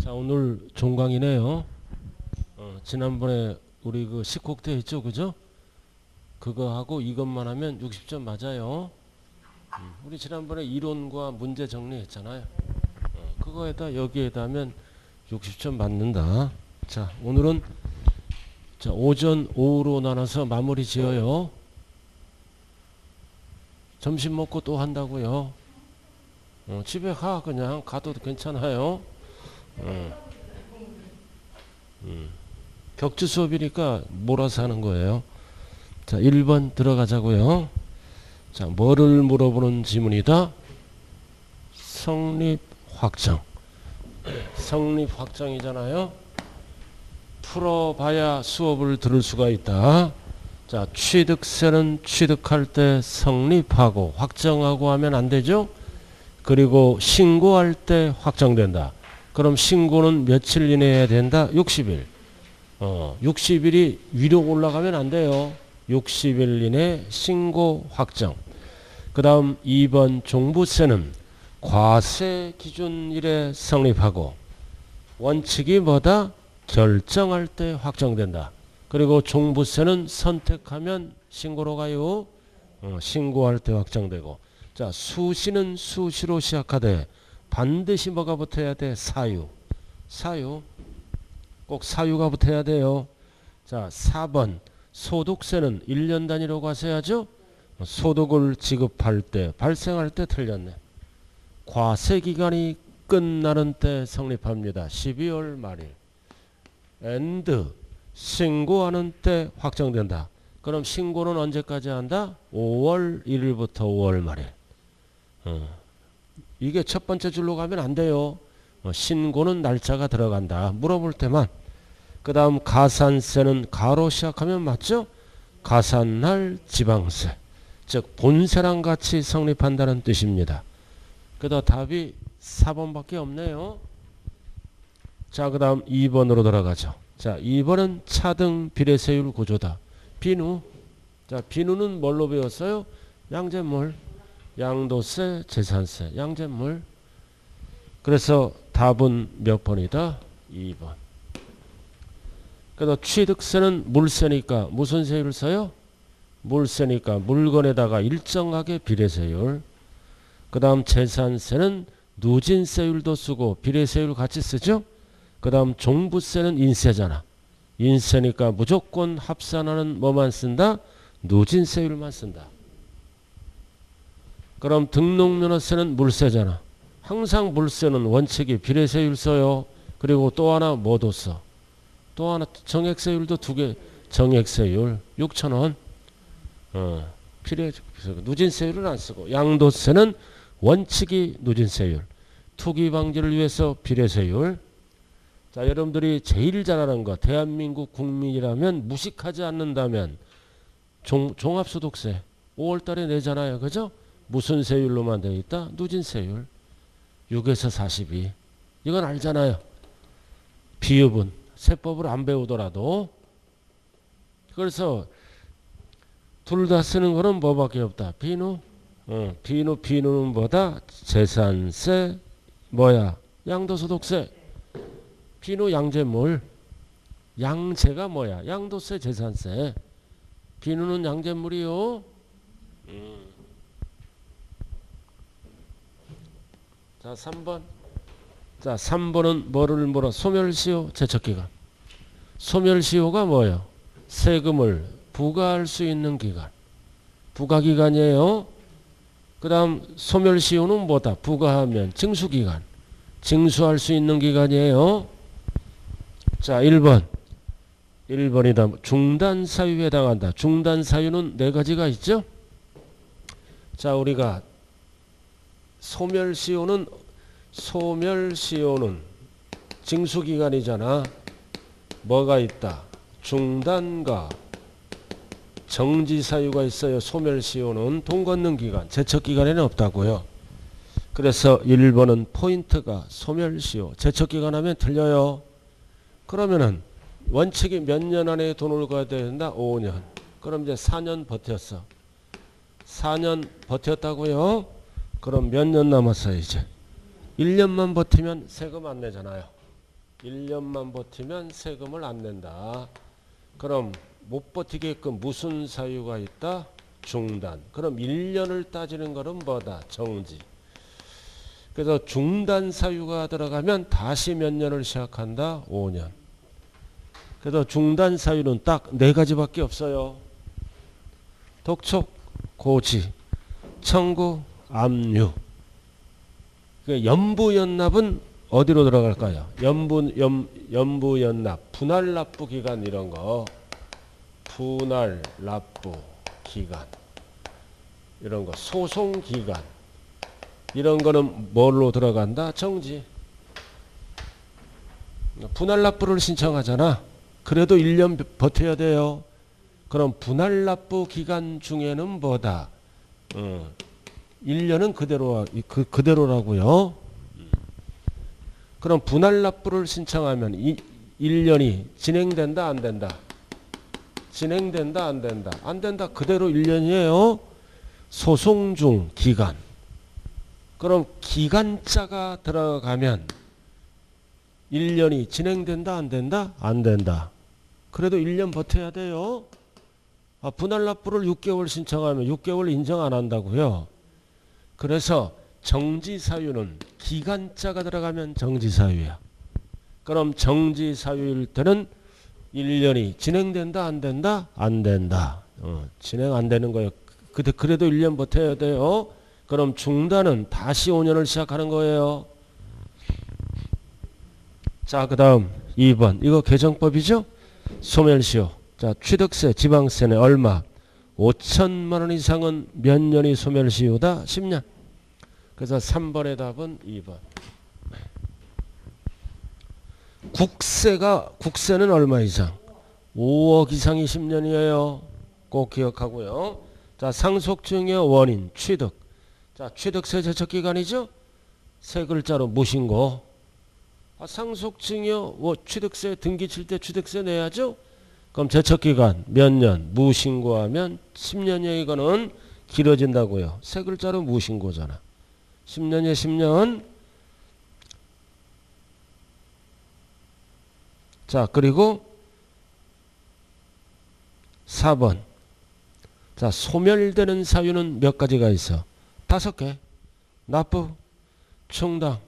자, 오늘 종강이네요. 지난번에 우리 그 10곡대 했죠, 그죠? 그거 하고 이것만 하면 60점 맞아요. 우리 지난번에 이론과 문제 정리했잖아요. 그거에다 여기에다 하면 60점 맞는다. 자, 오늘은 자, 오전, 오후로 나눠서 마무리 지어요. 점심 먹고 또 한다고요. 집에 그냥 가도 괜찮아요. 격주 수업이니까 몰아서 하는 거예요. 자, 1번 들어가자고요. 자, 뭐를 물어보는 지문이다? 성립 확정. 성립 확정이잖아요. 풀어봐야 수업을 들을 수가 있다. 자, 취득세는 취득할 때 성립하고 확정하고 하면 안 되죠? 그리고 신고할 때 확정된다. 그럼 신고는 며칠 이내에 해야 된다? 60일. 60일이 위로 올라가면 안 돼요. 60일 이내 신고 확정. 그 다음 2번 종부세는 과세 기준일에 성립하고 원칙이 뭐다? 결정할 때 확정된다. 그리고 종부세는 선택하면 신고로 가요. 신고할 때 확정되고. 자, 수시는 수시로 시작하되 반드시 뭐가 붙어야 돼? 사유. 사유. 꼭 사유가 붙어야 돼요. 자, 4번 소득세는 1년 단위로 과세하죠. 소득을 지급할 때 발생할 때 틀렸네. 과세기간이 끝나는 때 성립합니다. 12월 말일. and 신고하는 때 확정된다. 그럼 신고는 언제까지 한다? 5월 1일부터 5월 말일. 이게 첫 번째 줄로 가면 안 돼요. 신고는 날짜가 들어간다. 물어볼 때만. 그 다음 가산세는 가로 시작하면 맞죠? 가산날 지방세. 즉 본세랑 같이 성립한다는 뜻입니다. 그다음 답이 4번밖에 없네요. 자, 그 다음 2번으로 들어가죠. 자, 2번은 차등 비례세율 구조다. 비누. 자, 비누는 뭘로 배웠어요? 양재물. 양도세, 재산세, 양재물. 그래서 답은 몇 번이다? 2번. 그래서 취득세는 물세니까 무슨 세율을 써요? 물세니까 물건에다가 일정하게 비례세율. 그 다음 재산세는 누진세율도 쓰고 비례세율 같이 쓰죠. 그 다음 종부세는 인세잖아. 인세니까 무조건 합산하는 뭐만 쓴다? 누진세율만 쓴다. 그럼 등록면허세는 물세잖아. 항상 물세는 원칙이 비례세율 써요. 그리고 또 하나 뭐도 써? 또 하나 정액세율도 2개. 정액세율 6,000원. 누진세율은 안 쓰고. 양도세는 원칙이 누진세율. 투기 방지를 위해서 비례세율. 자, 여러분들이 제일 잘하는 거, 대한민국 국민이라면 무식하지 않는다면 종합소득세 5월달에 내잖아요. 그죠? 무슨 세율로만 되어 있다? 누진세율. 6에서 42. 이건 알잖아요. 비읍은 세법을 안 배우더라도. 그래서 둘 다 쓰는 거는 뭐밖에 없다? 비누. 비누는 뭐다? 재산세, 뭐야? 양도소득세. 비누 양재물. 양재가 뭐야? 양도세, 재산세. 비누는 양재물이요. 자, 3번. 자, 3번은 뭐를 물어? 소멸시효, 제척기간. 소멸시효가 뭐예요? 세금을 부과할 수 있는 기간. 부과기간이에요. 그 다음 소멸시효는 뭐다? 부과하면 징수기간. 징수할 수 있는 기간이에요. 자, 1번. 1번이다. 중단사유에 해당한다. 중단사유는 4가지가 있죠? 자, 우리가 소멸시효는 징수기간이잖아. 뭐가 있다? 중단과 정지사유가 있어요. 소멸시효는 돈 걷는 기간, 제척기간에는 없다고요. 그래서 1번은 포인트가 소멸시효, 제척기간 하면 틀려요. 그러면은 원칙이 몇 년 안에 돈을 걷어야 된다? 5년. 그럼 이제 4년 버텼어. 4년 버텼다고요? 그럼 몇 년 남았어요 이제? 1년만 버티면 세금 안 내잖아요. 1년만 버티면 세금을 안 낸다. 그럼 못 버티게끔 무슨 사유가 있다? 중단. 그럼 1년을 따지는 거는 뭐다? 정지. 그래서 중단 사유가 들어가면 다시 몇 년을 시작한다? 5년. 그래서 중단 사유는 딱 4가지밖에 없어요. 독촉, 고지, 청구, 압류. 연부연납은 어디로 들어갈까요? 연부연납, 분할납부 기간 이런 거. 분할납부 기간. 이런 거. 소송기간. 이런 거는 뭘로 들어간다? 정지. 분할납부를 신청하잖아. 그래도 1년 버텨야 돼요. 그럼 분할납부 기간 중에는 뭐다? 1년은 그대로라고요. 그럼 분할납부를 신청하면 1년이 진행된다 안 된다? 진행된다 안 된다? 안 된다. 그대로 1년이에요. 소송 중 기간. 그럼 기간자가 들어가면 1년이 진행된다 안 된다? 안 된다. 그래도 1년 버텨야 돼요. 분할납부를 6개월 신청하면 6개월 인정 안 한다고요. 그래서 정지사유는 기간자가 들어가면 정지사유야. 그럼 정지사유일 때는 1년이 진행된다 안 된다? 안 된다. 진행 안 되는 거예요. 그래도 1년 버텨야 돼요. 그럼 중단은 다시 5년을 시작하는 거예요. 자, 그 다음 2번. 이거 개정법이죠? 소멸시효. 자, 취득세, 지방세는 얼마? 5천만 원 이상은 몇 년이 소멸시효다? 10년. 그래서 3번의 답은 2번. 국세는 얼마 이상? 5억 이상이 10년이에요. 꼭 기억하고요. 자, 상속증여 원인, 취득. 자, 취득세 제척기간이죠? 세 글자로 무신고. 상속증여 취득세 등기 칠 때 취득세 내야죠? 그럼 제척기간 몇 년? 무신고하면 10년이에요. 이거는 길어진다고요. 세 글자로 무신고잖아. 10년에 10년. 자, 그리고 4번. 자, 소멸되는 사유는 몇 가지가 있어? 5개. 납부, 충당,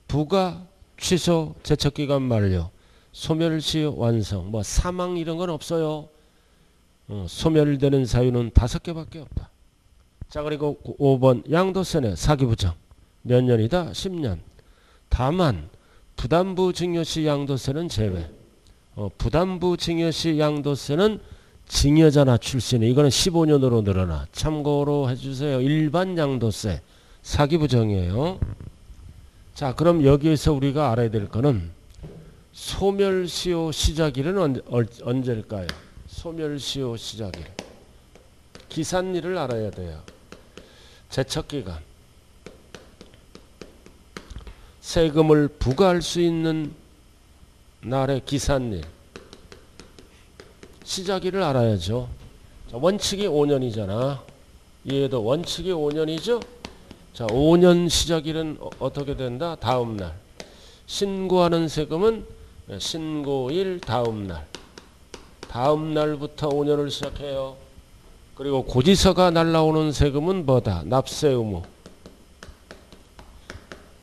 부가, 취소, 제척기간 만료, 소멸시효 완성. 뭐 사망 이런 건 없어요. 소멸되는 사유는 5개밖에 없다. 자, 그리고 5번 양도세네. 사기부정 몇 년이다? 10년. 다만 부담부 증여시 양도세는 제외. 부담부 증여시 양도세는 증여자나 출신이 이거는 15년으로 늘어나. 참고로 해주세요. 일반 양도세 사기부정이에요. 자, 그럼 여기에서 우리가 알아야 될 거는 소멸시효 시작일은 언제일까요? 소멸시효 시작일. 기산일을 알아야 돼요. 제척기간. 세금을 부과할 수 있는 날의 기산일. 시작일을 알아야죠. 자, 원칙이 5년이잖아. 얘도 원칙이 5년이죠. 자, 5년 시작일은 어떻게 된다? 다음날. 신고하는 세금은 신고일 다음날. 다음날부터 5년을 시작해요. 그리고 고지서가 날라오는 세금은 뭐다? 납세 의무.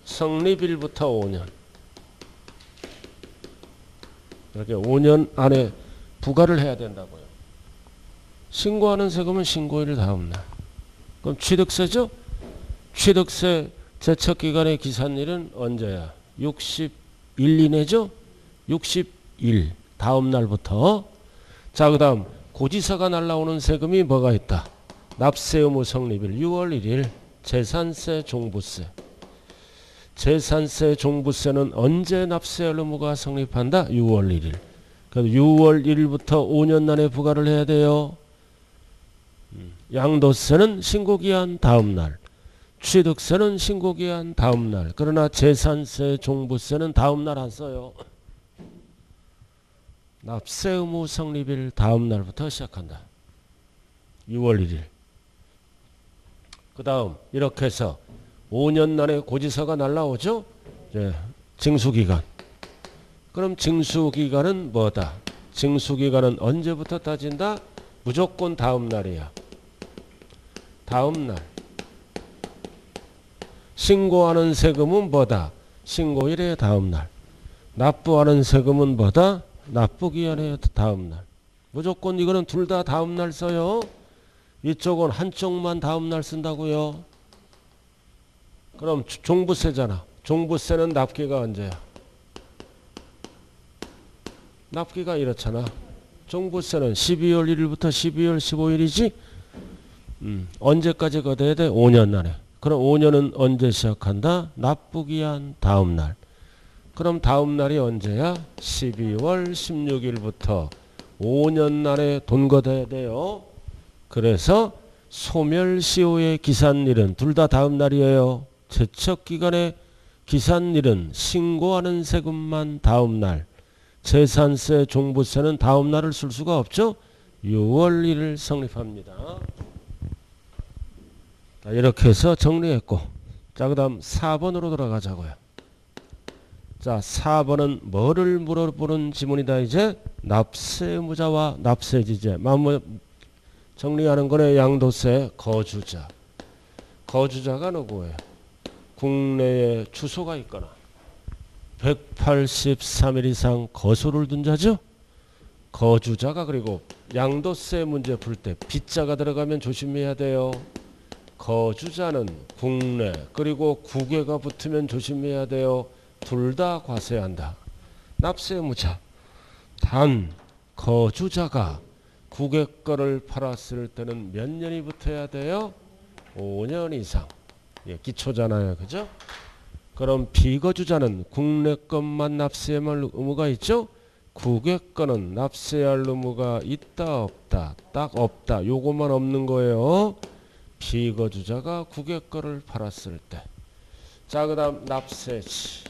성립일부터 5년. 이렇게 5년 안에 부과를 해야 된다고요. 신고하는 세금은 신고일 다음날. 그럼 취득세죠? 취득세 제척기간의 기산일은 언제야? 60일 이내죠? 60일 다음날부터. 자, 그 다음 고지서가 날라오는 세금이 뭐가 있다? 납세 의무 성립일 6월 1일. 재산세 종부세. 재산세 종부세는 언제 납세할 의무가 성립한다? 6월 1일. 그래서 6월 1일부터 5년 안에 부과를 해야 돼요. 양도세는 신고기한 다음날. 취득세는 신고기한 다음날. 그러나 재산세 종부세는 다음날 안 써요. 납세 의무 성립일 다음날부터 시작한다. 6월 1일. 그 다음 이렇게 해서 5년 안에 고지서가 날라오죠. 징수기간. 그럼 징수기간은 뭐다? 징수기간은 언제부터 따진다? 무조건 다음 날이야. 다음 날. 신고하는 세금은 뭐다? 신고일의 다음 날. 납부하는 세금은 뭐다? 납부기한의 다음 날. 무조건 이거는 둘 다 다음 날 써요. 이쪽은 한쪽만 다음 날 쓴다고요. 그럼 종부세잖아. 종부세는 납기가 언제야? 납기가 이렇잖아. 종부세는 12월 1일부터 12월 15일이지? 언제까지 걷어야 돼? 5년 안에. 그럼 5년은 언제 시작한다? 납부기한 다음 날. 그럼 다음 날이 언제야? 12월 16일부터 5년 안에 돈 걷어야 돼요. 그래서 소멸시효의 기산일은 둘 다 다음 날이에요. 제척기간의 기산일은 신고하는 세금만 다음 날. 재산세, 종부세는 다음 날을 쓸 수가 없죠. 6월 1일 성립합니다. 자, 이렇게 해서 정리했고, 자, 그 다음 4번으로 돌아가자고요. 자, 4번은 뭐를 물어보는 지문이다. 이제 납세무자와 납세지제. 정리하는 거네. 양도세 거주자. 거주자가 누구예요? 국내에 주소가 있거나 183일 이상 거소를 둔 자죠. 거주자가. 그리고 양도세 문제 풀 때 빚자가 들어가면 조심해야 돼요. 거주자는 국내 그리고 국외가 붙으면 조심해야 돼요. 둘 다 과세한다. 납세무자. 단 거주자가 국외 거를 팔았을 때는 몇 년이 붙어야 돼요? 5년 이상. 예, 기초잖아요. 그죠? 그럼 비거주자는 국내 것만 납세할 의무가 있죠? 국외 거는 납세할 의무가 있다 없다? 딱 없다. 요것만 없는 거예요. 비거주자가 국외 거를 팔았을 때. 자, 그 다음 납세지.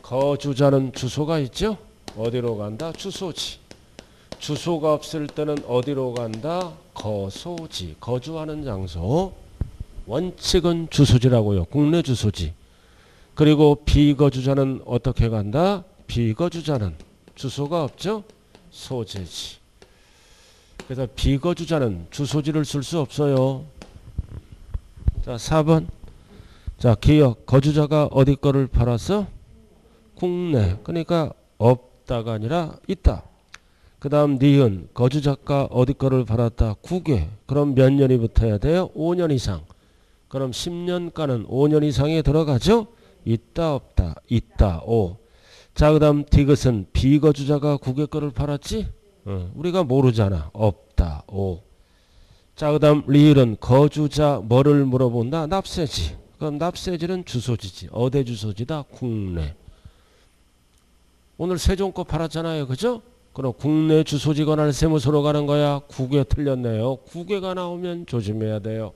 거주자는 주소가 있죠? 어디로 간다? 주소지. 주소가 없을 때는 어디로 간다? 거소지. 거주하는 장소. 원칙은 주소지라고요. 국내 주소지. 그리고 비거주자는 어떻게 간다? 비거주자는 주소가 없죠? 소재지. 그래서 비거주자는 주소지를 쓸 수 없어요. 자, 4번. 자, 기억. 거주자가 어디 거를 팔았어? 국내. 그러니까 없다가 아니라 있다. 그 다음 니은. 거주자가 어디 거를 팔았다? 국외. 그럼 몇 년이 붙어야 돼요? 5년 이상. 그럼 10년가는 5년 이상에 들어가죠? 있다 없다. 있다. 오. 자, 그 다음 디귿은 비거주자가 국외 거를 팔았지? 우리가 모르잖아. 없다. 오. 자, 그 다음 리을은 거주자 뭐를 물어본다? 납세지. 그럼 납세지는 주소지지. 어디 주소지다? 국내. 오늘 세종 거 팔았잖아요. 그죠? 그럼 국내 주소지 관할 세무서로 가는 거야. 국외 틀렸네요. 국외가 나오면 조심해야 돼요.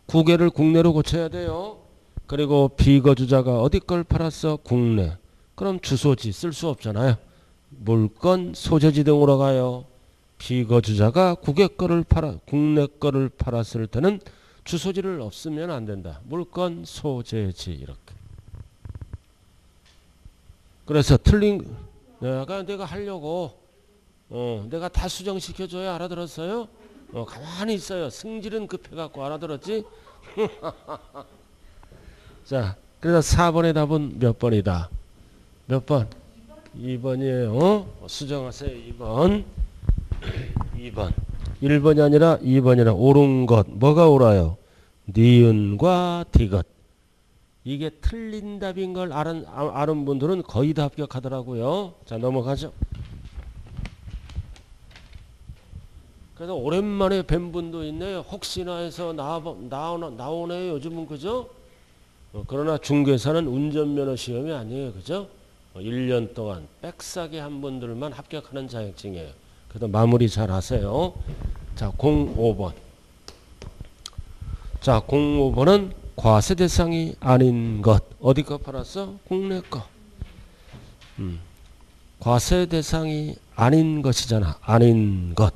국외를 국내로 고쳐야 돼요. 그리고 비거주자가 어디 걸 팔았어? 국내. 그럼 주소지 쓸 수 없잖아요. 물건, 소재지 등으로 가요. 비거주자가 국외 거를 국내 거를 팔았을 때는 주소지를 없으면 안 된다. 물건, 소재지 이렇게. 그래서 틀린 내가 하려고 내가 다 수정시켜줘야 알아들었어요? 가만히 있어요. 승질은 급해갖고 알아들었지? 자, 그래서 4번의 답은 몇 번이다? 몇 번? 2번이에요. 수정하세요. 2번. 2번. 1번이 아니라 2번이라 옳은 것. 뭐가 옳아요? 니은과 디귿. 이게 틀린 답인 걸 아는 분들은 거의 다 합격하더라고요. 자, 넘어가죠. 그래서 오랜만에 뵌 분도 있네요. 혹시나 해서 나오네요. 요즘은. 그죠? 그러나 중개사는 운전면허 시험이 아니에요. 그죠? 1년 동안 빽싸게 한 분들만 합격하는 자격증이에요. 그래서 마무리 잘 하세요. 자, 05번. 자, 05번은 과세 대상이 아닌 것. 어디 거 팔았어? 국내 거. 과세 대상이 아닌 것이잖아. 아닌 것.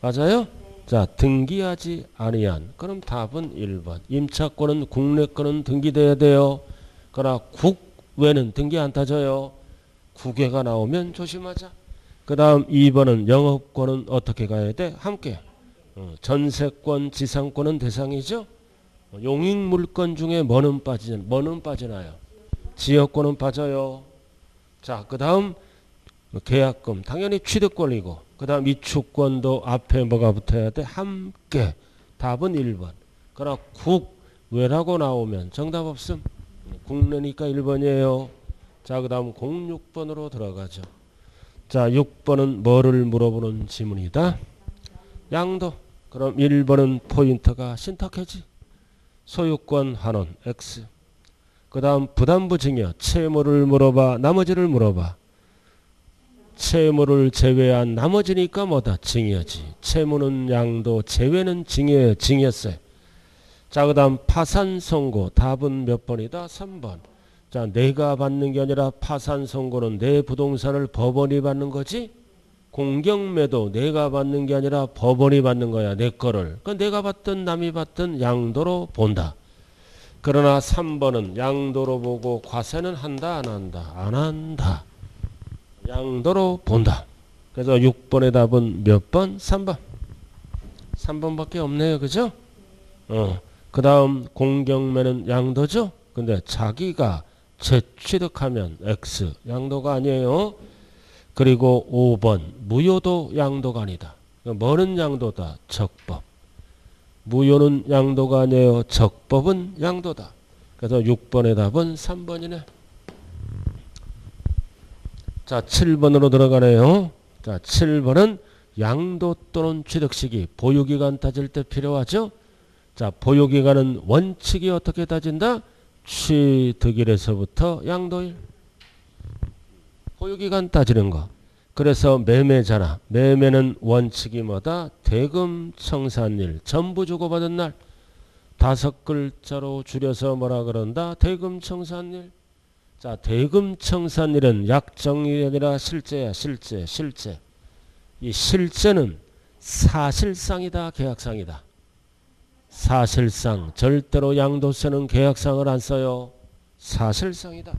맞아요? 자, 등기하지 아니한. 그럼 답은 1번. 임차권은 국내 거는 등기돼야 돼요. 그러나 왜는 등기 안 따져요. 구개가 나오면 조심하자. 그 다음 2번은 영업권은 어떻게 가야 돼? 함께. 전세권, 지상권은 대상이죠. 용익물권 중에 뭐는 빠지나요? 지역권은 빠져요. 자, 그 다음 계약금 당연히 취득권이고, 그 다음 이축권도 앞에 뭐가 붙어야 돼? 함께. 답은 1번. 그러나 국외라고 나오면 정답 없음. 국내니까 1번이에요. 자, 그 다음 06번으로 들어가죠. 자, 6번은 뭐를 물어보는 지문이다? 양도. 그럼 1번은 포인트가 신탁해지. 소유권 환원 X. 그 다음 부담부 증여. 채무를 물어봐, 나머지를 물어봐. 채무를 제외한 나머지니까 뭐다? 증여지. 채무는 양도, 제외는 증여세. 자, 그 다음 파산 선고. 답은 몇 번이다? 3번. 자, 내가 받는 게 아니라 파산 선고는 내 부동산을 법원이 받는 거지. 공경매도 내가 받는 게 아니라 법원이 받는 거야. 내 거를. 그러니까 내가 받든 남이 받든 양도로 본다. 그러나 3번은 양도로 보고 과세는 한다 안 한다? 안 한다. 양도로 본다. 그래서 6번의 답은 몇 번? 3번. 3번밖에 없네요. 그죠? 그 다음 공경매는 양도죠? 근데 자기가 재취득하면 X. 양도가 아니에요. 그리고 5번 무효도 양도가 아니다. 뭐는 양도다? 적법. 무효는 양도가 아니에요. 적법은 양도다. 그래서 6번의 답은 3번이네. 자, 7번으로 들어가네요. 자, 7번은 양도 또는 취득 시기, 보유기간 따질 때 필요하죠. 자, 보유기간은 원칙이 어떻게 따진다? 취득일에서부터 양도일. 보유기간 따지는 거. 그래서 매매잖아. 매매는 원칙이 뭐다? 대금 청산일. 전부 주고받은 날. 5글자로 줄여서 뭐라 그런다? 대금 청산일. 자, 대금 청산일은 약정일이 아니라 실제야. 실제. 이 실제는 사실상이다, 계약상이다. 사실상. 절대로 양도세는 계약상을 안 써요. 사실상이다.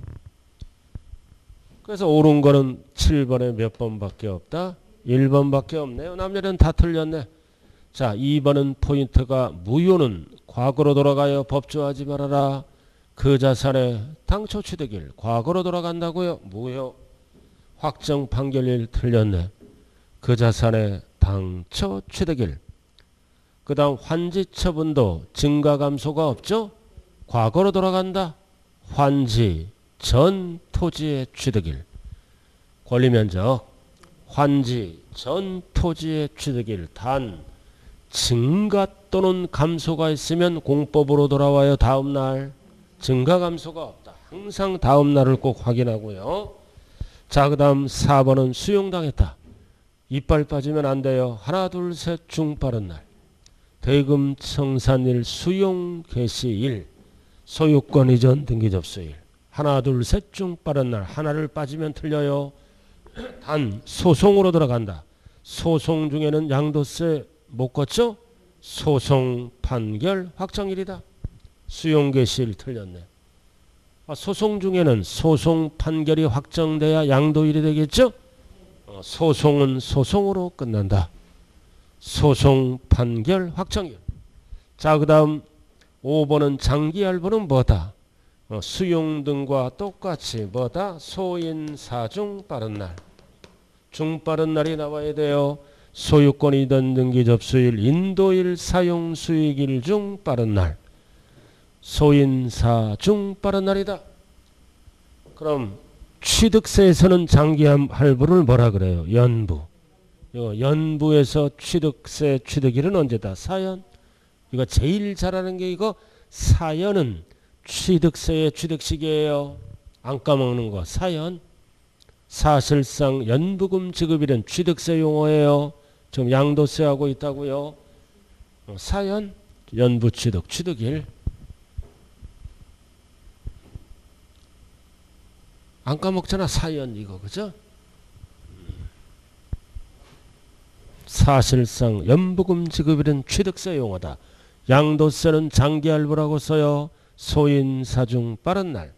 그래서 옳은 거는 7번에 몇 번밖에 없다? 1번밖에 없네요. 남녀는 다 틀렸네. 자, 2번은 포인트가 무효는 과거로 돌아가요. 법조하지 말아라. 그 자산의 당초 취득일. 과거로 돌아간다고요. 무효. 확정 판결일 틀렸네. 그 자산의 당초 취득일. 그 다음 환지 처분도 증가 감소가 없죠. 과거로 돌아간다. 환지 전 토지의 취득일. 권리면적 환지 전 토지의 취득일. 단 증가 또는 감소가 있으면 공법으로 돌아와요. 다음날. 증가 감소가 없다. 항상 다음날을 꼭 확인하고요. 자, 그 다음 4번은 수용당했다. 이빨 빠지면 안 돼요. 하나 둘 셋 중 빠른 날. 대금 청산일, 수용 개시일, 소유권 이전 등기 접수일. 하나 둘 셋 중 빠른 날. 하나를 빠지면 틀려요. 단 소송으로 들어간다. 소송 중에는 양도세 못 걷죠? 소송 판결 확정일이다. 수용 개시일 틀렸네. 소송 중에는 소송 판결이 확정돼야 양도일이 되겠죠? 소송은 소송으로 끝난다. 소송 판결 확정일. 자, 그 다음 5번은 장기할부는 뭐다? 수용 등과 똑같이 뭐다? 소인사 중 빠른 날. 중 빠른 날이 나와야 돼요. 소유권 이전 등기 접수일, 인도일, 사용 수익일 중 빠른 날. 소인사 중 빠른 날이다. 그럼 취득세에서는 장기할부를 뭐라 그래요? 연부. 연부에서 취득세 취득일은 언제다? 사연. 이거 제일 잘하는 게 이거 사연은 취득세의 취득식이에요. 안 까먹는 거. 사연. 사실상 연부금 지급일은 취득세 용어예요. 지금 양도세 하고 있다고요. 사연, 연부 취득, 취득일. 안 까먹잖아. 사연 이거. 그죠? 사실상 연부금 지급일은 취득세 용어다. 양도세는 장기할부라고 써요. 소인사 중 빠른 날.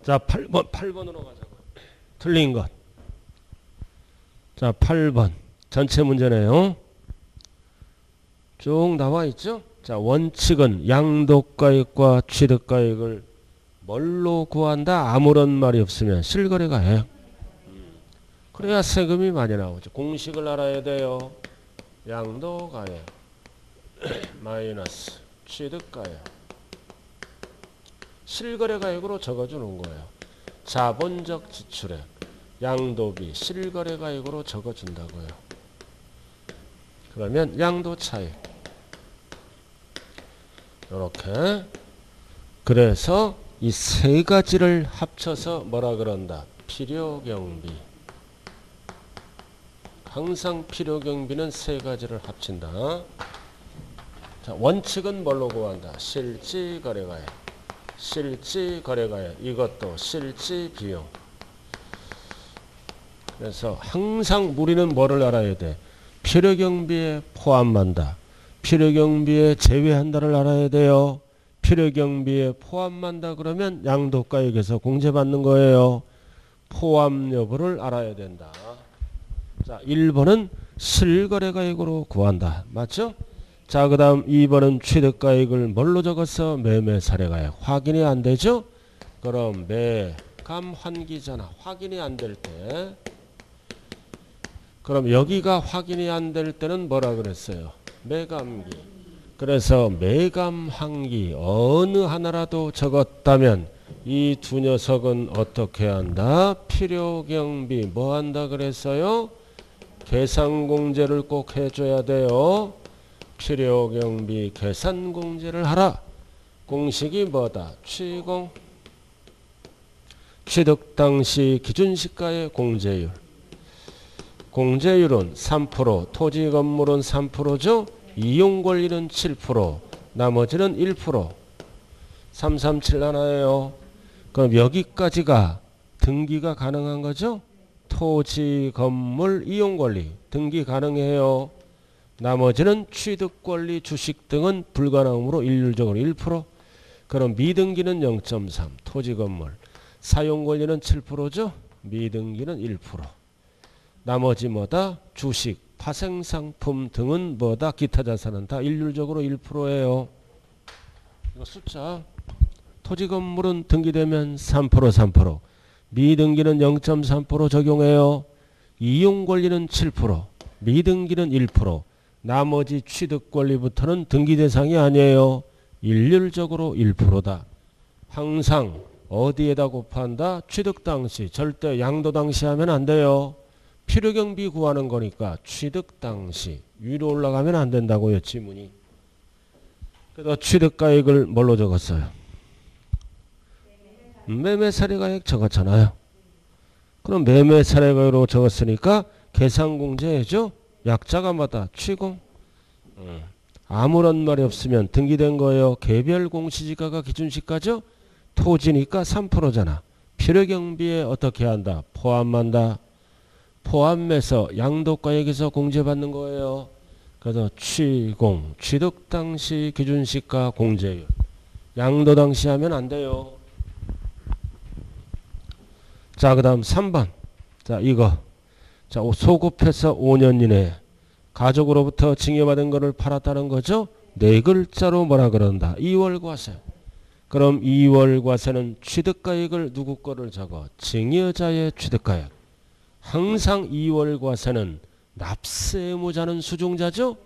자, 8번으로 가자고. 틀린 것. 자, 8번. 전체 문제네요. 쭉 나와 있죠? 자, 원칙은 양도가액과 취득가액을 뭘로 구한다? 아무런 말이 없으면 실거래가액. 그래야 세금이 많이 나오죠. 공식을 알아야 돼요. 양도가액 마이너스 취득가액. 실거래가액으로 적어주는 거예요. 자본적 지출액, 양도비, 실거래가액으로 적어준다고요. 그러면 양도차익. 이렇게. 그래서 이 세 가지를 합쳐서 뭐라 그런다? 필요경비. 항상 필요경비는 세 가지를 합친다. 자, 원칙은 뭘로 구한다? 실지거래가액. 실지거래가액. 이것도 실지비용. 그래서 항상 우리는 뭐를 알아야 돼? 필요경비에 포함한다. 필요경비에 제외한다를 알아야 돼요. 필요경비에 포함한다 그러면 양도가액에서 공제받는 거예요. 포함 여부를 알아야 된다. 자, 1번은 실거래가액으로 구한다. 맞죠? 자, 그 다음 2번은 취득가액을 뭘로 적었어? 매매사례가액. 확인이 안 되죠? 그럼 매감환기잖아. 확인이 안 될 때. 그럼 여기가 확인이 안 될 때는 뭐라 그랬어요? 매감기. 그래서 매감환기 어느 하나라도 적었다면 이 두 녀석은 어떻게 한다? 필요경비 뭐 한다 그랬어요? 계산공제를 꼭 해줘야 돼요. 필요경비 계산공제를 하라. 공식이 뭐다? 취공. 취득 당시 기준시가의 공제율. 공제율은 3%, 토지 건물은 3%죠. 이용권리는 7%, 나머지는 1%. 337 하나예요. 그럼 여기까지가 등기가 가능한 거죠. 토지 건물 이용권리 등기 가능해요. 나머지는 취득권리 주식 등은 불가능으로 일률적으로 1%. 그럼 미등기는 0.3, 토지 건물. 사용권리는 7%죠. 미등기는 1%. 나머지 뭐다? 주식, 파생상품 등은 뭐다? 기타 자산은 다 일률적으로 1%예요. 이거 숫자. 토지 건물은 등기되면 3%. 미등기는 0.3% 적용해요. 이용권리는 7%, 미등기는 1%. 나머지 취득권리부터는 등기 대상이 아니에요. 일률적으로 1%다. 항상 어디에다 곱한다? 취득 당시. 절대 양도 당시 하면 안 돼요. 필요경비 구하는 거니까 취득 당시. 위로 올라가면 안 된다고요. 지문이. 그래서 취득가액을 뭘로 적었어요? 매매사례가액 적었잖아요. 그럼 매매사례가액으로 적었으니까 계산공제해죠. 약자가 뭐다? 취공. 아무런 말이 없으면 등기된 거예요. 개별 공시지가가 기준시가죠. 토지니까 3%잖아. 필요경비에 어떻게 한다? 포함한다. 포함해서 양도가액에서 공제받는 거예요. 그래서 취공, 취득 당시 기준시가 공제율. 양도 당시 하면 안 돼요. 자, 그 다음 3번. 자, 이거. 자, 소급해서 5년 이내에 가족으로부터 징여받은 거를 팔았다는 거죠. 네 글자로 뭐라 그런다? 2월 과세. 그럼 2월 과세는 취득가액을 누구 거를 적어? 징여자의 취득가액. 항상 2월 과세는 납세의무자는 수중자죠.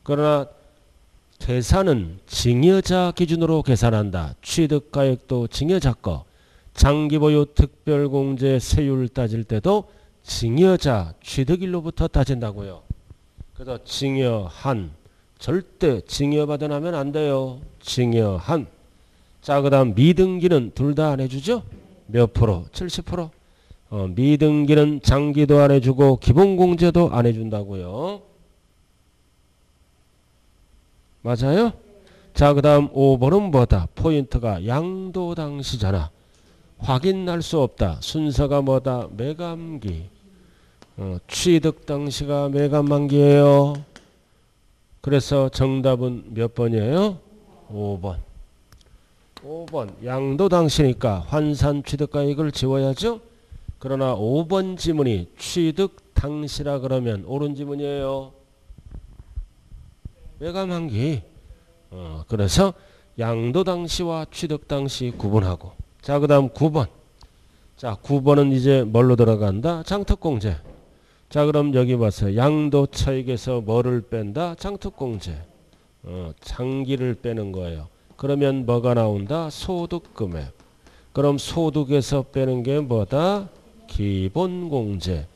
그러나 계산은 징여자 기준으로 계산한다. 취득가액도 징여자 거. 장기보유 특별공제 세율 따질 때도 징여자 취득일로부터 따진다고요. 그래서 징여한. 절대 징여받은 하면 안 돼요. 징여한. 자, 그 다음 미등기는 둘 다 안 해주죠. 몇 프로? 70%. 미등기는 장기도 안 해주고 기본공제도 안 해준다고요. 맞아요? 자, 그 다음 5번은 뭐다? 포인트가 양도 당시잖아. 확인할 수 없다. 순서가 뭐다? 매감기. 취득 당시가 매감만기예요. 그래서 정답은 몇 번이에요? 5번. 5번 양도 당시니까 환산 취득가액을 지워야죠. 그러나 5번 지문이 취득 당시라 그러면 옳은 지문이에요. 외감한기. 그래서 양도 당시와 취득 당시 구분하고. 자, 그 다음 9번. 자, 9번은 이제 뭘로 들어간다? 장특공제. 자, 그럼 여기 봐서 양도 차익에서 뭐를 뺀다? 장특공제. 장기를 빼는 거예요. 그러면 뭐가 나온다? 소득금액. 그럼 소득에서 빼는 게 뭐다? 기본공제.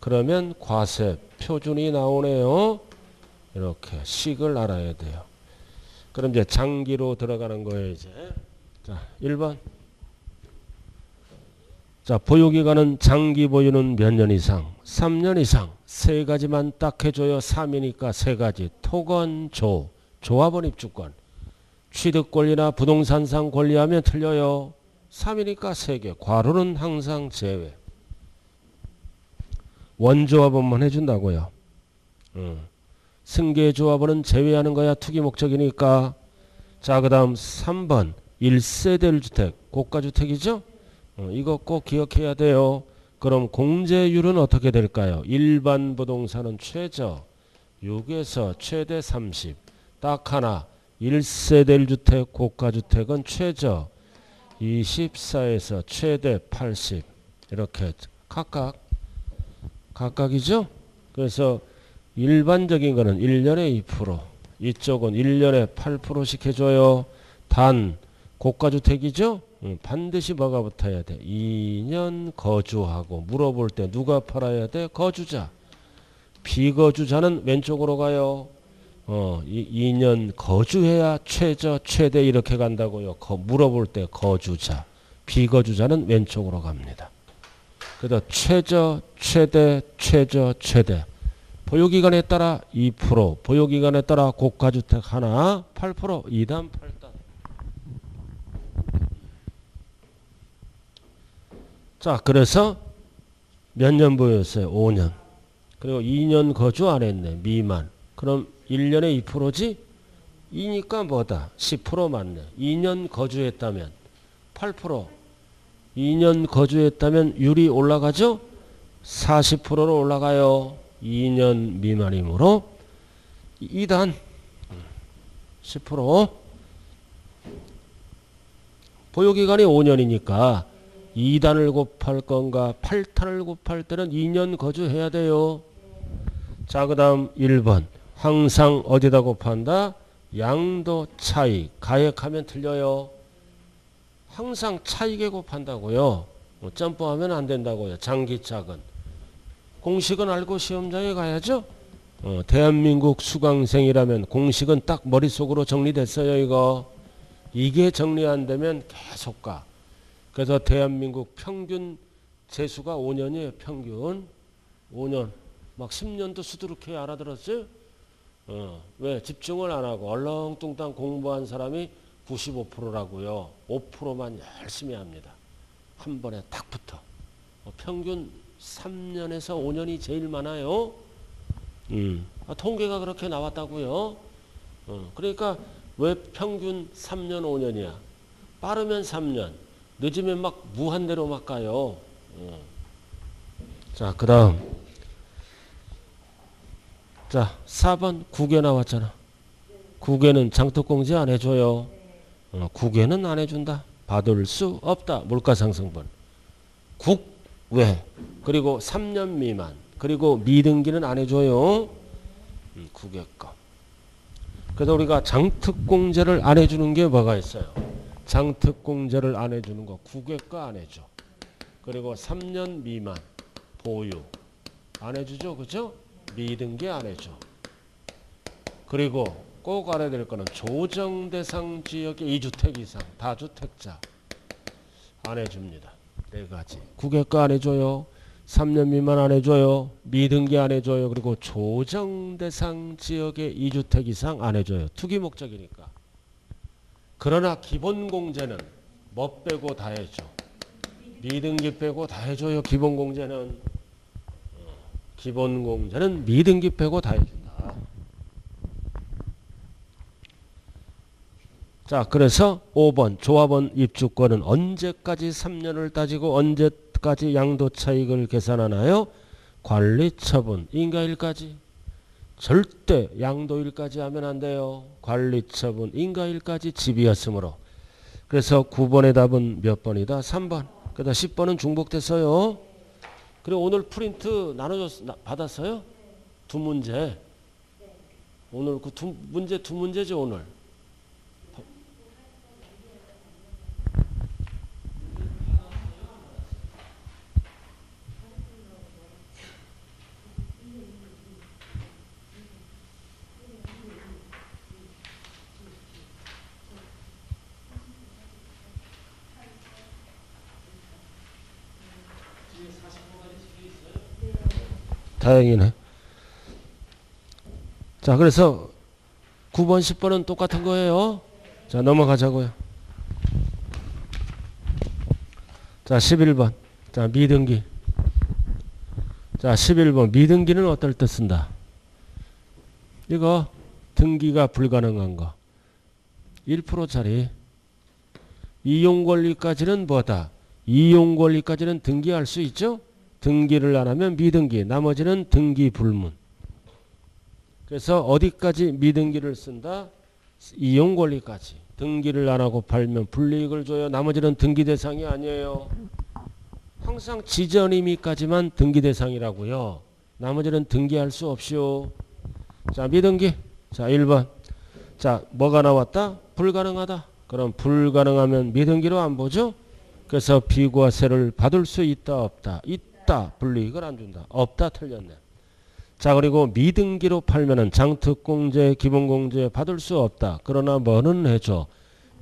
그러면 과세 표준이 나오네요. 이렇게 식을 알아야 돼요. 그럼 이제 장기로 들어가는 거예요, 이제. 자, 1번. 자, 보유기간은 장기 보유는 몇 년 이상? 3년 이상. 세 가지만 딱 해줘요. 3이니까 세 가지. 토건, 조합원 입주권. 취득 권리나 부동산상 권리하면 틀려요. 3이니까 3개. 괄호는 항상 제외. 원조합원만 해준다고요. 승계조합원은 제외하는 거야. 투기 목적이니까. 자, 그 다음 3번 1세대 1주택 고가주택이죠. 이거 꼭 기억해야 돼요. 그럼 공제율은 어떻게 될까요? 일반 부동산은 최저 6에서 최대 30. 딱 하나 1세대 1주택 고가주택은 최저 24에서 최대 80. 이렇게 각각이죠. 그래서 일반적인 거는 1년에 2%, 이쪽은 1년에 8%씩 해줘요. 단 고가주택이죠. 반드시 뭐가 붙어야 돼? 2년 거주하고. 물어볼 때 누가 팔아야 돼? 거주자. 비거주자는 왼쪽으로 가요. 2년 거주해야 최저 최대 이렇게 간다고요. 물어볼 때 거주자. 비거주자는 왼쪽으로 갑니다. 그래서 최저 최대 최저 최대. 보유기간에 따라 2%, 보유기간에 따라 고가주택 하나 8%, 2단 8단. 자, 그래서 몇 년 보유했어요? 5년. 그리고 2년 거주 안 했네. 미만. 그럼 1년에 2%지? 2니까 뭐다? 10% 맞네. 2년 거주했다면 8%. 2년 거주했다면 율이 올라가죠? 40%로 올라가요. 2년 미만이므로 2단 10%. 보유기간이 5년이니까 2단을 곱할 건가 8단을 곱할 때는 2년 거주해야 돼요. 자, 그 다음 1번 항상 어디다 곱한다? 양도 차익. 가액하면 틀려요. 항상 차익에 곱한다고요. 점프하면 안 된다고요. 장기차근. 공식은 알고 시험장에 가야죠. 대한민국 수강생이라면 공식은 딱 머릿속으로 정리됐어요. 이게 정리 안 되면 계속 가. 그래서 대한민국 평균 재수가 5년이에요. 평균 5년. 막 10년도 수두룩해. 알아들었어요? 왜? 집중을 안 하고 얼렁뚱땅 공부한 사람이 95%라고요. 5%만 열심히 합니다. 한 번에 딱 붙어. 평균 3년에서 5년이 제일 많아요. 통계가 그렇게 나왔다고요. 그러니까 왜 평균 3년 5년이야? 빠르면 3년, 늦으면 막 무한대로 막 가요. 자, 그 다음. 자, 4번 국외 나왔잖아. 국외는 장특공제 안 해줘요. 국외는 안 해준다. 받을 수 없다. 물가상승분. 국외. 그리고 3년 미만. 그리고 미등기는 안 해줘요. 국외 거. 그래서 우리가 장특공제를 안 해주는 게 뭐가 있어요? 장특공제를 안 해주는 거. 국외 거 안 해줘. 그리고 3년 미만. 보유. 안 해주죠. 그죠? 미등기 안 해줘. 그리고 꼭 알아야 될 거는 조정대상 지역의 2주택 이상 다주택자 안 해줍니다. 네 가지. 국외가 안 해줘요. 3년 미만 안 해줘요. 미등기 안 해줘요. 그리고 조정대상 지역의 2주택 이상 안 해줘요. 투기 목적이니까. 그러나 기본공제는 뭐 빼고 다 해줘. 미등기 빼고 다 해줘요. 기본공제는. 기본공제는 미등기 빼고 다 해준다. 자, 그래서 5번 조합원 입주권은 언제까지 3년을 따지고 언제까지 양도 차익을 계산하나요? 관리처분 인가일까지. 절대 양도일까지 하면 안 돼요. 관리처분 인가일까지 집이었으므로. 그래서 9번의 답은 몇 번이다? 3번. 그다음 10번은 중복됐어요. 그리고 오늘 프린트 받았어요? 두 문제. 오늘 그 두 문제죠 오늘. 다행이네. 자, 그래서 9번, 10번은 똑같은 거예요. 자, 넘어가자고요. 자, 11번. 자, 미등기. 자, 11번. 미등기는 어떨 때 쓴다? 이거 등기가 불가능한 거. 1%짜리. 이용권리까지는 뭐다? 이용권리까지는 등기할 수 있죠? 등기를 안 하면 미등기, 나머지는 등기 불문. 그래서 어디까지 미등기를 쓴다? 이용권리까지. 등기를 안 하고 팔면 불이익을 줘요. 나머지는 등기 대상이 아니에요. 항상 지전임의까지만 등기 대상이라고요. 나머지는 등기할 수 없이요. 자, 미등기. 자, 1번. 자, 뭐가 나왔다? 불가능하다. 그럼 불가능하면 미등기로 안 보죠? 그래서 비과세를 받을 수 있다 없다? 있다. 불이익을 안 준다. 없다. 틀렸네. 자, 그리고 미등기로 팔면은 장특공제, 기본공제 받을 수 없다. 그러나 뭐는 해줘?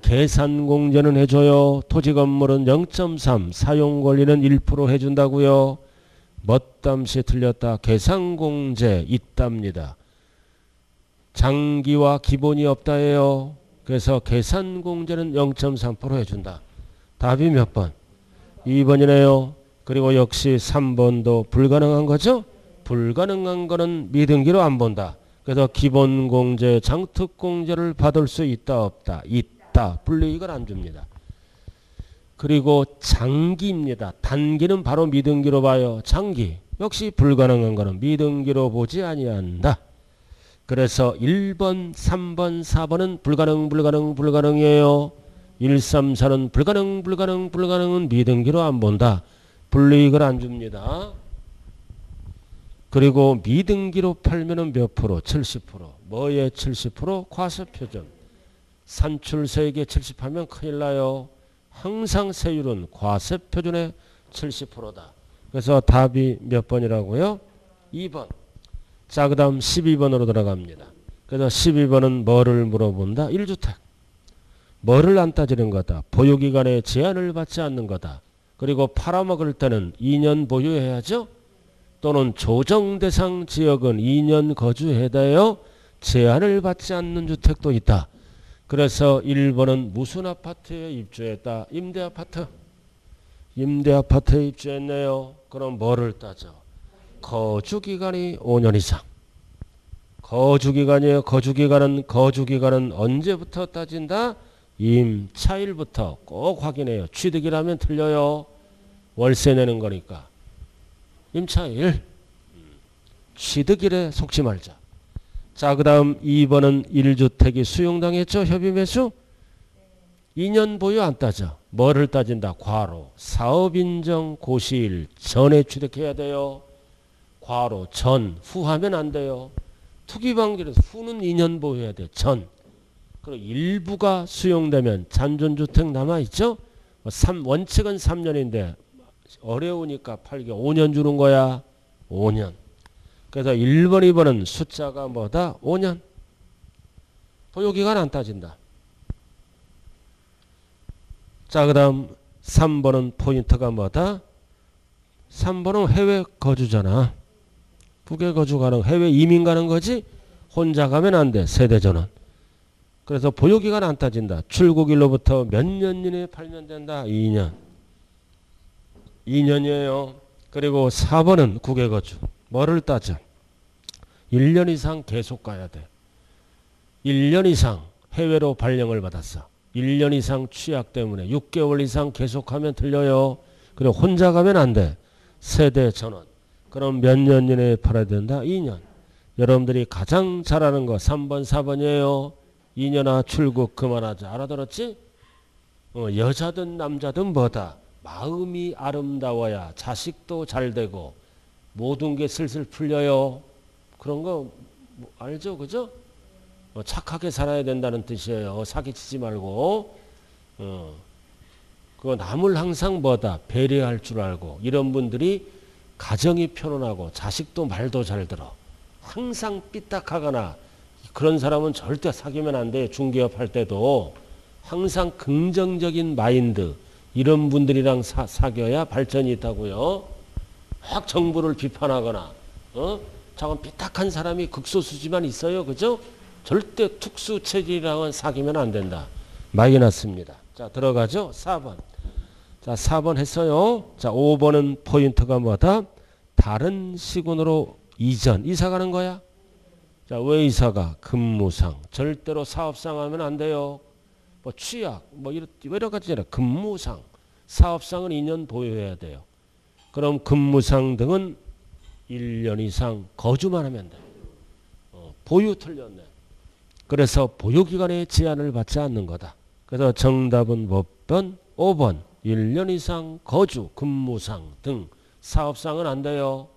계산공제는 해줘요. 토지건물은 0.3, 사용권리는 1% 해준다고요. 멋담시 틀렸다. 계산공제 있답니다. 장기와 기본이 없다예요. 그래서 계산공제는 0.3% 해준다. 답이 몇 번? 2번이네요. 그리고 역시 3번도 불가능한 거죠? 불가능한 거는 미등기로 안 본다. 그래서 기본공제, 장특공제를 받을 수 있다 없다? 있다. 불이익을 안 줍니다. 그리고 장기입니다. 단기는 바로 미등기로 봐요. 장기. 역시 불가능한 거는 미등기로 보지 아니한다. 그래서 1번, 3번, 4번은 불가능이에요. 1, 3, 4는 불가능은 미등기로 안 본다. 불이익을 안 줍니다. 그리고 미등기로 팔면은 몇 프로? 70%. 뭐에 70%? 과세표준. 산출세액에 70하면 큰일 나요. 항상 세율은 과세표준의 70%다. 그래서 답이 몇 번이라고요? 2번. 자, 그 다음 12번으로 들어갑니다. 그래서 12번은 뭐를 물어본다? 1주택. 뭐를 안 따지는 거다? 보유기간에 제한을 받지 않는 거다. 그리고 팔아먹을 때는 2년 보유해야죠. 또는 조정대상 지역은 2년 거주해야 돼요. 제한을 받지 않는 주택도 있다. 그래서 1번은 무슨 아파트에 입주했다? 임대아파트. 임대아파트에 입주했네요. 그럼 뭐를 따져? 거주기간이 5년 이상. 거주기간이에요. 거주기간은 언제부터 따진다? 임차일부터 꼭 확인해요. 취득이라면 틀려요. 월세 내는 거니까. 임차일. 취득일에 속지 말자. 자, 그 다음 2번은 1주택이 수용당했죠. 협의매수. 2년 보유 안 따져. 뭐를 따진다? 과로. 사업인정 고시일 전에 취득해야 돼요. 과로 전. 후하면 안 돼요. 투기방지에서 후는 2년 보유해야 돼. 전. 그리고 일부가 수용되면 잔존주택 남아있죠. 원칙은 3년인데 어려우니까 팔기 5년 주는 거야. 5년. 그래서 1번, 2번은 숫자가 뭐다? 5년. 보유기간 안 따진다. 자, 그 다음 3번은 포인트가 뭐다? 3번은 해외 거주잖아. 국외 거주 가능, 해외 이민 가는 거지? 혼자 가면 안 돼. 세대전은. 그래서 보유기간 안 따진다. 출국일로부터 몇 년 이내에 팔면 된다. 2년. 2년이에요. 그리고 4번은 국외 거주. 뭐를 따져? 1년 이상 계속 가야 돼. 1년 이상 해외로 발령을 받았어. 1년 이상 취약 때문에 6개월 이상 계속하면 틀려요. 그리고 혼자 가면 안 돼. 세대 전원. 그럼 몇 년 이내에 팔아야 된다? 2년. 여러분들이 가장 잘하는 거 3번, 4번이에요. 2년아 출국 그만하자. 알아들었지? 여자든 남자든 뭐다? 마음이 아름다워야 자식도 잘 되고 모든 게 슬슬 풀려요. 그런 거 알죠? 그죠? 착하게 살아야 된다는 뜻이에요. 사기치지 말고. 그거 남을 항상 뭐다? 배려할 줄 알고. 이런 분들이 가정이 편안하고 자식도 말도 잘 들어. 항상 삐딱하거나 그런 사람은 절대 사귀면 안 돼. 중개업 할 때도 항상 긍정적인 마인드 이런 분들이랑 사귀어야 발전이 있다고요. 확 정부를 비판하거나 저건 삐딱한 사람이 극소수지만 있어요. 그죠? 절대 특수 체질이랑은 사귀면 안 된다. 마이너스입니다. 자, 들어가죠. 4번. 자, 4번 했어요. 자, 5번은 포인트가 뭐다? 다른 시군으로 이전. 이사 가는 거야. 자, 왜 이사가? 근무상. 절대로 사업상 하면 안 돼요. 뭐 취약, 뭐 여러 가지잖아. 근무상. 사업상은 2년 보유해야 돼요. 그럼 근무상 등은 1년 이상 거주만 하면 돼. 보유 틀렸네. 그래서 보유기간에 제한을 받지 않는 거다. 그래서 정답은 몇 번? 5번. 1년 이상 거주, 근무상 등 사업상은 안 돼요.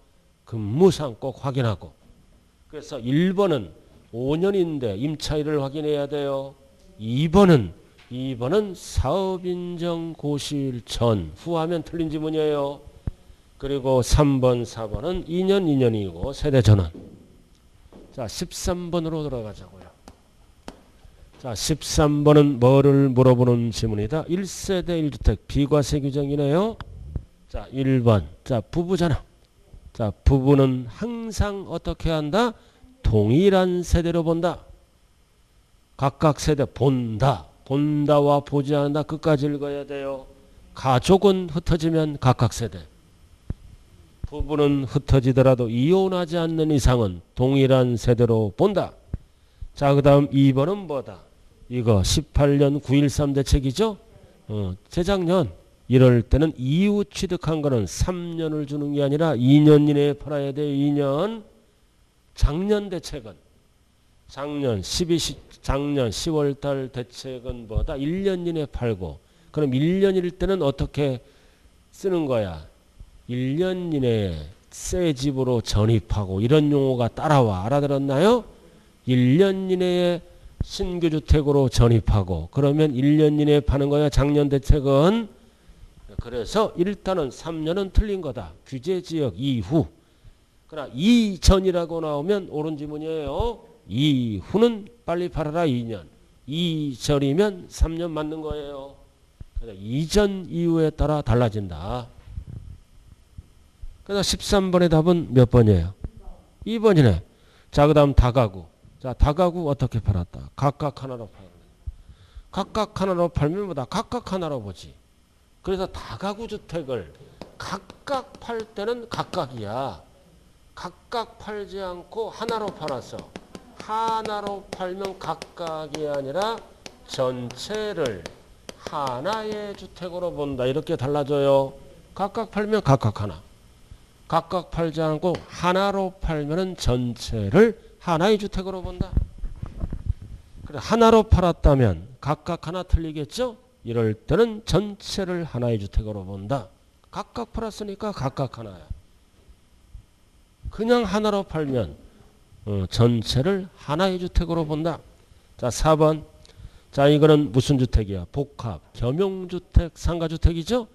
근무상 꼭 확인하고. 그래서 1번은 5년인데 임차일을 확인해야 돼요. 2번은 사업인정 고시일 전, 후하면 틀린 지문이에요. 그리고 3번, 4번은 2년, 2년이고 세대전원. 자, 13번으로 들어가자고요. 자, 13번은 뭐를 물어보는 지문이다? 1세대 1주택 비과세 규정이네요. 자, 1번. 자, 부부잖아. 자, 부부는 항상 어떻게 한다? 동일한 세대로 본다. 각각 세대 본다. 본다와 보지 않는다. 끝까지 읽어야 돼요. 가족은 흩어지면 각각 세대. 부부는 흩어지더라도 이혼하지 않는 이상은 동일한 세대로 본다. 자, 그 다음 2번은 뭐다? 이거 18년 9.13 대책이죠? 재작년 이럴 때는 이후 취득한 거는 3년을 주는 게 아니라 2년 이내에 팔아야 돼요. 2년. 작년 대책은 작년 10월달 대책은 뭐다? 1년 이내에 팔고. 그럼 1년일 때는 어떻게 쓰는 거야? 1년 이내에 새 집으로 전입하고 이런 용어가 따라와. 알아들었나요? 1년 이내에 신규주택으로 전입하고 그러면 1년 이내에 파는 거야. 작년 대책은. 그래서 일단은 3년은 틀린 거다. 규제지역 이후. 그러나 이전이라고 나오면 옳은 지문이에요. 이후는 빨리 팔아라 2년. 이전이면 3년 맞는 거예요. 그래서 이전 이후에 따라 달라진다. 그래서 13번의 답은 몇 번이에요? 2번이네. 자, 그 다음 다가구. 자, 다가구 어떻게 팔았다? 각각 하나로 팔네. 각각 하나로 팔면 뭐다? 각각 하나로 보지. 그래서 다가구 주택을 각각 팔 때는 각각이야. 각각 팔지 않고 하나로 팔았어. 하나로 팔면 각각이 아니라 전체를 하나의 주택으로 본다. 이렇게 달라져요. 각각 팔면 각각 하나. 각각 팔지 않고 하나로 팔면은 전체를 하나의 주택으로 본다. 그래, 하나로 팔았다면 각각 하나 틀리겠죠? 이럴 때는 전체를 하나의 주택으로 본다. 각각 팔았으니까 각각 하나야. 그냥 하나로 팔면 전체를 하나의 주택으로 본다. 자, 4번. 자, 이거는 무슨 주택이야? 복합, 겸용주택, 상가주택이죠?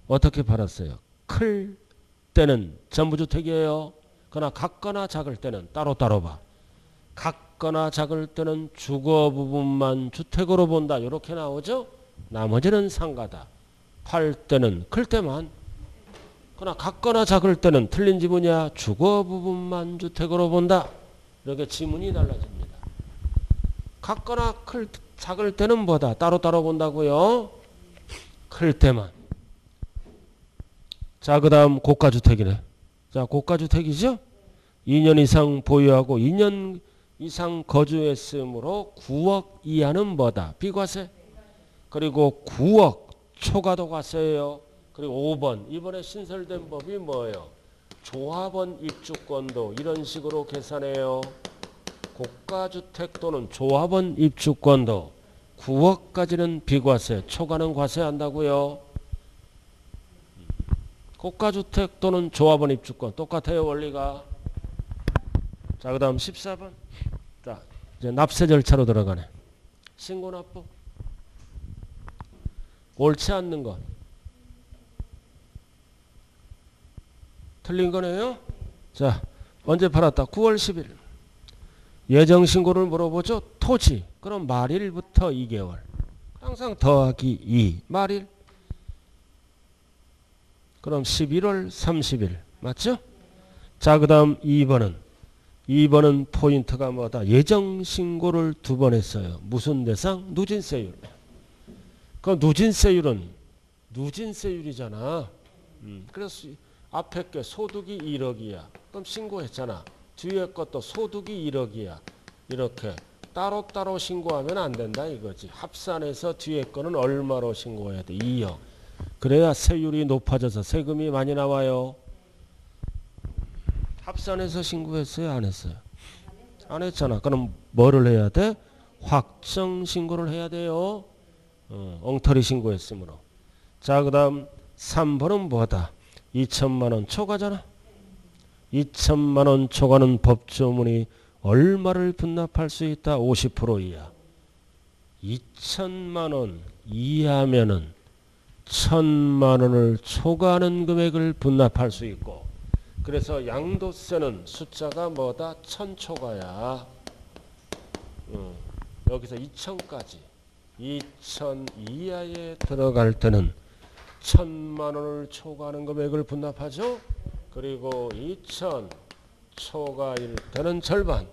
어떻게 팔았어요? 클 때는 전부 주택이에요. 그러나 같거나 작을 때는 따로따로 봐. 같거나 작을 때는 주거 부분만 주택으로 본다. 이렇게 나오죠? 나머지는 상가다. 팔 때는 클 때만. 그러나 같거나 작을 때는 틀린 지문이야. 주거 부분만 주택으로 본다. 이렇게 지문이 달라집니다. 같거나 작을 때는 뭐다? 따로따로 본다고요. 클 때만. 자, 그 다음 고가주택이네. 자, 고가주택이죠? 2년 이상 보유하고 2년 이상 거주했으므로 9억 이하는 뭐다? 비과세. 그리고 9억 초과도 과세예요. 그리고 5번 이번에 신설된 법이 뭐예요? 조합원 입주권도 이런 식으로 계산해요. 고가주택 또는 조합원 입주권도 9억까지는 비과세, 초과는 과세한다고요. 고가주택 또는 조합원 입주권 똑같아요, 원리가. 자, 그 다음 14번. 자, 이제 납세 절차로 들어가네. 신고납부. 옳지 않는 것. 틀린 거네요. 자, 언제 팔았다? 9월 10일. 예정신고를 물어보죠. 토지. 그럼 말일부터 2개월. 항상 더하기 2. 말일. 그럼 11월 30일. 맞죠? 자, 그 다음 2번은 포인트가 뭐다? 예정신고를 2번 했어요. 무슨 대상? 누진세율. 그 누진세율은 누진세율이잖아. 그래서 앞에 게 소득이 1억이야. 그럼 신고했잖아. 뒤에 것도 소득이 1억이야. 이렇게 따로따로 신고하면 안 된다 이거지. 합산해서 뒤에 거는 얼마로 신고해야 돼? 2억. 그래야 세율이 높아져서 세금이 많이 나와요. 합산해서 신고했어요? 안 했어요? 안 했잖아. 그럼 뭐를 해야 돼? 확정 신고를 해야 돼요. 엉터리 신고했으므로. 자, 그 다음 3번은 뭐다? 2천만 원 초과잖아. 2천만 원 초과는 법조문이 얼마를 분납할 수 있다? 50% 이하. 2천만 원 이하면은 1,000만 원을 초과하는 금액을 분납할 수 있고, 그래서 양도세는 숫자가 뭐다? 1,000 초과야. 여기서 2,000까지. 2,000 이하에 들어갈 때는 1,000만 원을 초과하는 금액을 분납하죠. 그리고 2,000 초과일 때는 절반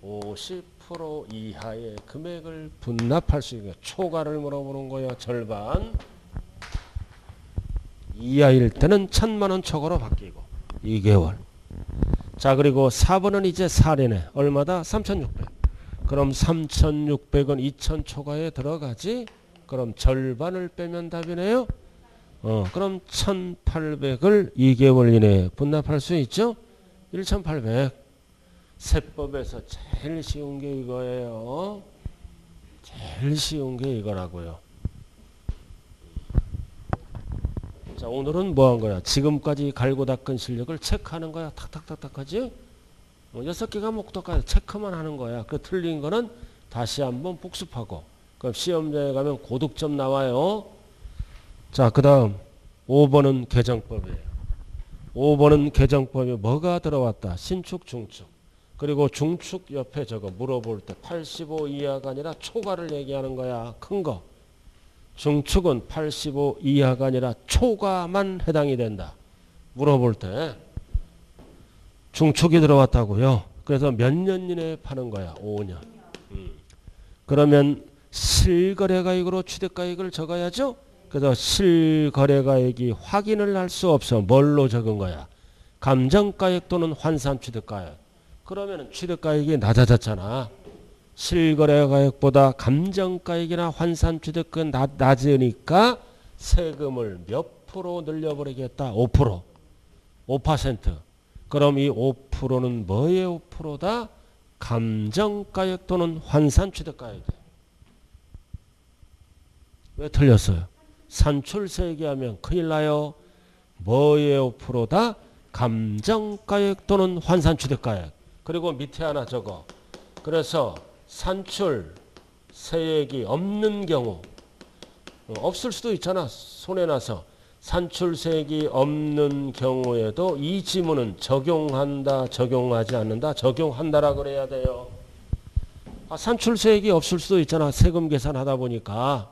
50% 이하의 금액을 분납할 수 있는, 초과를 물어보는 거예요. 절반 이하일 때는 1,000만 원 초과로 바뀌고 2개월. 자, 그리고 4번은 이제 사례네. 얼마다? 3,600. 그럼 3,600은 2,000 초과에 들어가지. 그럼 절반을 빼면 답이네요. 그럼 1,800을 2개월 이내에 분납할 수 있죠. 1,800. 세법에서 제일 쉬운 게 이거예요. 제일 쉬운 게 이거라고요. 자, 오늘은 뭐 한 거야? 지금까지 갈고 닦은 실력을 체크하는 거야. 탁탁탁탁 하지? 6개가 목도까지 체크만 하는 거야. 그 틀린 거는 다시 한번 복습하고. 그럼 시험장에 가면 고득점 나와요. 자, 그 다음 5번은 개정법이에요. 5번은 개정법에 뭐가 들어왔다? 신축, 중축. 그리고 중축 옆에 저거 물어볼 때 85 이하가 아니라 초과를 얘기하는 거야. 큰 거. 중축은 85 이하가 아니라 초과만 해당이 된다. 물어볼 때 중축이 들어왔다고요. 그래서 몇 년 이내에 파는 거야? 5년. 그러면 실거래가액으로 취득가액을 적어야죠. 그래서 실거래가액이 확인을 할 수 없어. 뭘로 적은 거야? 감정가액 또는 환산취득가액. 그러면 취득가액이 낮아졌잖아. 실거래가액보다 감정가액이나 환산취득은 낮으니까 세금을 몇 프로 늘려버리겠다? 5%. 5%. 그럼 이 5%는 뭐의 5%다? 감정가액 또는 환산취득가액. 왜 틀렸어요? 산출세 얘기하면 큰일 나요. 뭐의 5%다? 감정가액 또는 환산취득가액. 그리고 밑에 하나 적어. 그래서 산출세액이 없는 경우, 없을 수도 있잖아. 손해나서. 산출세액이 없는 경우에도 이 지문은 적용한다, 적용하지 않는다, 적용한다라 그래야 돼요. 산출세액이 없을 수도 있잖아. 세금 계산하다 보니까.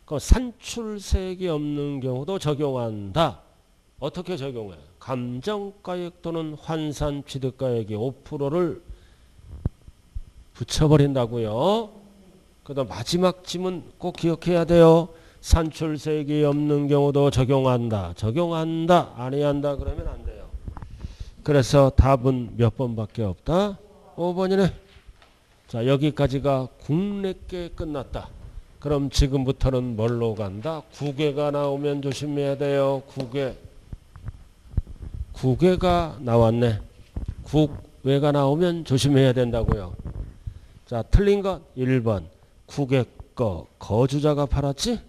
그럼 산출세액이 없는 경우도 적용한다. 어떻게 적용해? 감정가액 또는 환산취득가액이 5%를 붙여버린다고요. 그 다음 마지막 지문 꼭 기억해야 돼요. 산출세액이 없는 경우도 적용한다. 적용한다. 안 해야 한다. 그러면 안 돼요. 그래서 답은 몇 번밖에 없다? 5번이네. 자, 여기까지가 국내께 끝났다. 그럼 지금부터는 뭘로 간다? 구개가 나오면 조심해야 돼요. 구개가 나왔네. 국외가 나오면 조심해야 된다고요. 자, 틀린 것 1번. 국외 거 거주자가 팔았지?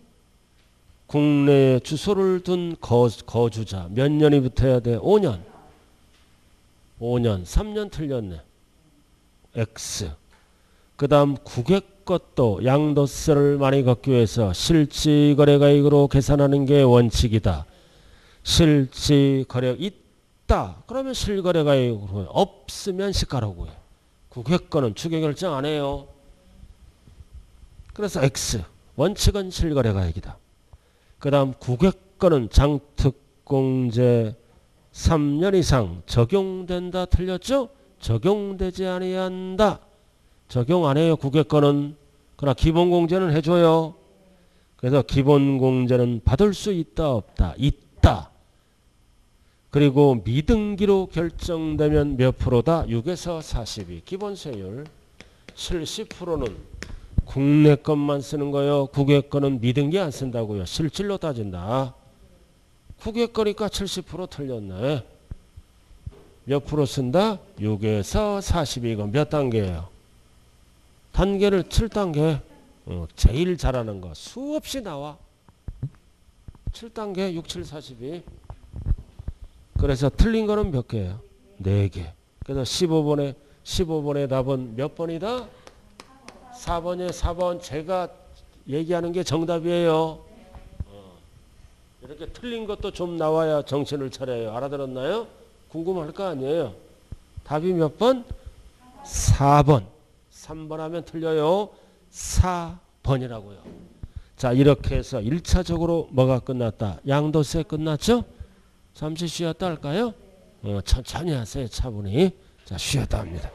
국내에 주소를 둔 거주자 몇 년이 붙어야 돼? 5년. 3년 틀렸네. X. 그 다음 국외 것도 양도세를 많이 걷기 위해서 실지거래가액으로 계산하는 게 원칙이다. 실지거래 있다. 그러면 실거래가액으로 없으면 시가라고 해요. 국외 거는 추계결정 안 해요. 그래서 X. 원칙은 실거래가액이다. 그 다음 국외 거는 장특공제 3년 이상 적용된다. 틀렸죠? 적용되지 아니한다. 적용 안 해요. 국외 거는. 그러나 기본공제는 해줘요. 그래서 기본공제는 받을 수 있다 없다? 있다. 그리고 미등기로 결정되면 몇 프로다? 6에서 42. 기본세율 70%는 국내 것만 쓰는 거요. 국외 거는 미등기 안 쓴다고요. 실질로 따진다. 국외 거니까 70% 틀렸네. 몇 프로 쓴다? 6에서 42. 이건 몇 단계예요? 단계를 7단계. 제일 잘하는 거 수없이 나와. 7단계 6, 7, 42. 그래서 틀린 거는 몇 개예요? 4개. 그래서 15번의 답은 몇 번이다? 4번이에요. 4번. 제가 얘기하는 게 정답이에요. 이렇게 틀린 것도 좀 나와야 정신을 차려요. 알아들었나요? 궁금할 거 아니에요. 답이 몇 번? 4번. 3번 하면 틀려요. 4번이라고요. 자, 이렇게 해서 1차적으로 뭐가 끝났다? 양도세 끝났죠? 잠시 쉬었다 할까요? 천천히 하세요. 차분히. 자, 쉬었다 합니다.